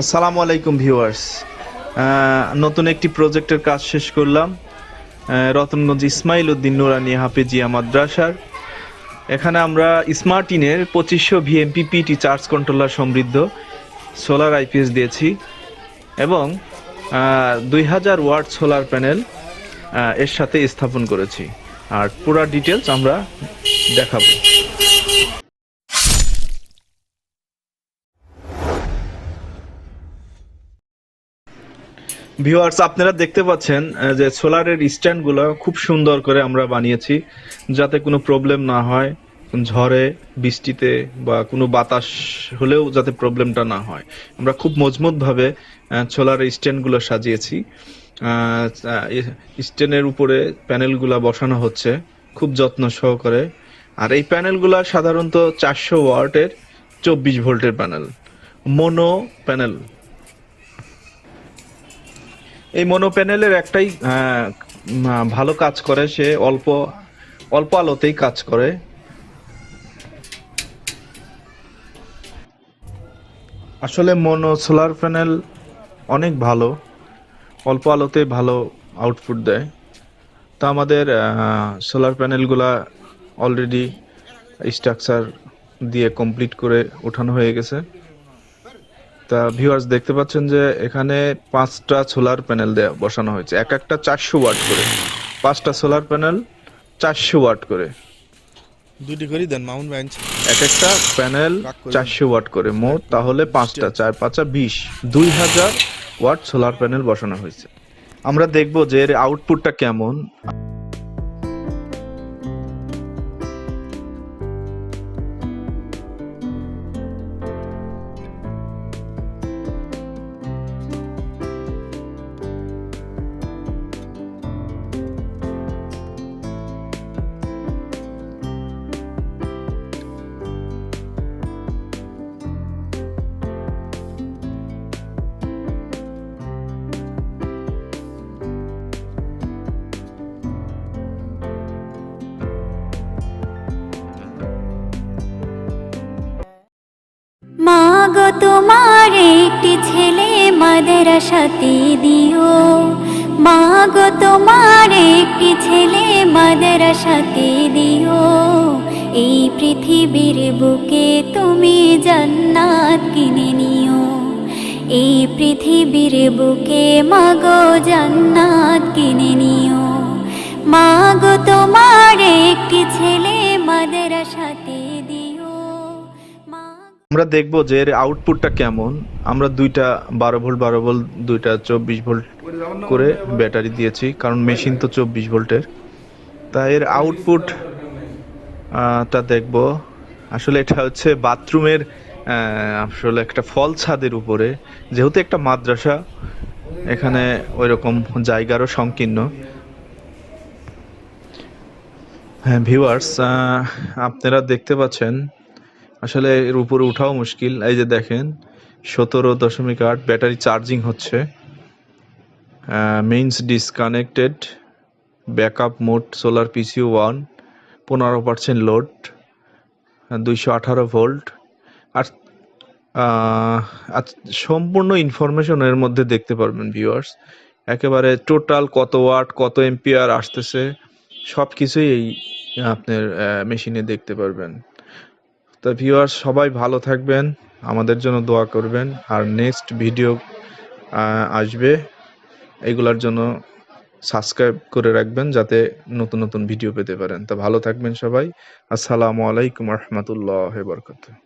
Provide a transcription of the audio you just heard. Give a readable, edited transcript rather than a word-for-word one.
আসসালামু আলাইকুম ভিউয়ার্স। নতুন একটি প্রজেক্টের কাজ শেষ করলাম রতনগঞ্জ ইসমাইল উদ্দিন নুরানী হাফেজিয়া মাদ্রাসার। এখানে আমরা স্মার্ট ইনের 2500 ভিএমপিপিটি চার্জ কন্ট্রোলার সমৃদ্ধ সোলার আইপিএস দিয়েছি এবং 2000 ওয়াট সোলার প্যানেল এর সাথে স্থাপন করেছি। আর পুরো ডিটেলস আমরা দেখাবো। ভিউয়ার্স, আপনারা দেখতে পাচ্ছেন যে সোলারের স্ট্যান্ডগুলো খুব সুন্দর করে আমরা বানিয়েছি যাতে কোনো প্রবলেম না হয়, ঝড়ে বৃষ্টিতে বা কোনো বাতাস হলেও যাতে প্রবলেমটা না হয়। আমরা খুব মজবুতভাবে সোলারের স্ট্যান্ডগুলো সাজিয়েছি। স্ট্যান্ডের উপরে প্যানেলগুলো বসানো হচ্ছে খুব যত্ন সহকারে। আর এই প্যানেলগুলো সাধারণত 400 ওয়াটের 24 ভোল্টের প্যানেল, মোনো প্যানেল। এই মোনো প্যানেলের একটাই ভালো কাজ করে, সে অল্প অল্প আলোতেই কাজ করে। আসলে মোনো সোলার প্যানেল অনেক ভালো, অল্প আলোতে ভালো আউটপুট দেয়। তা আমাদের সোলার প্যানেলগুলা অলরেডি স্ট্রাকচার দিয়ে কমপ্লিট করে ওঠানো হয়ে গেছে। তা ভিউয়ার্স দেখতে পাচ্ছেন যে এখানে 5টা সোলার প্যানেল বসানো হয়েছে, এক একটা 400 ওয়াট করে। 5টা সোলার প্যানেল 400 ওয়াট করে, দুইটি করে দেন মাউন্ট বেঞ্চ। এক একটা প্যানেল 400 ওয়াট করে, মোট তাহলে 5টা 4 5 20 2000 ওয়াট সোলার প্যানেল বসানো হয়েছে। আমরা দেখব যে এর আউটপুটটা কেমন। মাগো তোমার একটি ছেলে মাদ্রাসাতে দিও, মাগো তোমার একটি ছেলে মাদ্রাসাতে দিও। এই পৃথিবীর বুকে তুমি জান্নাত কিনে নিও, এই পৃথিবীর বুকে মাগো জান্নাত কিনে নিও। মাগো তোমার একটি ছেলে মাদ্রাসাতে দিও। আমরা দেখব যে এর আউটপুটটা কেমন। আমরা দুইটা 12 ভোল্ট 12 ভোল্ট, দুইটা 24 ভোল্ট করে ব্যাটারি দিয়েছি, কারণ মেশিন তো 24 ভোল্টের। তাই এর আউটপুট টা দেখব। আসলে এটা হচ্ছে বাথরুমের আসলে একটা ফল ছাদের উপরে, যেহেতু একটা মাদ্রাসা, এখানে ওইরকম জায়গারও সংকীর্ণ। হ্যাঁ ভিউয়ার্স, আপনারা দেখতে পাচ্ছেন আসলে এর উপরে উঠাও মুশকিল। এই যে দেখেন 17.8 ব্যাটারি চার্জিং হচ্ছে। Mains disconnected, backup mode solar PCU 1, 15% load, 218 volt. আর সম্পূর্ণ ইনফরমেশন এর মধ্যে দেখতে পারবেন ভিউয়ার্স। একেবারে টোটাল কত ওয়াট কত এম্পিয়ার আসতেছে সব কিছুই এই আপনার মেশিনে দেখতে পারবেন। তো ভিউয়ার্স, সবাই ভালো থাকবেন, আমাদের জন্য দোয়া করবেন। আর নেক্সট ভিডিও আসবে, এগুলার জন্য সাবস্ক্রাইব করে রাখবেন যাতে নতুন নতুন ভিডিও পেতে পারেন। তো ভালো থাকবেন সবাই। আসসালামু আলাইকুম রহমতুল্লাহ বরকাতুহু।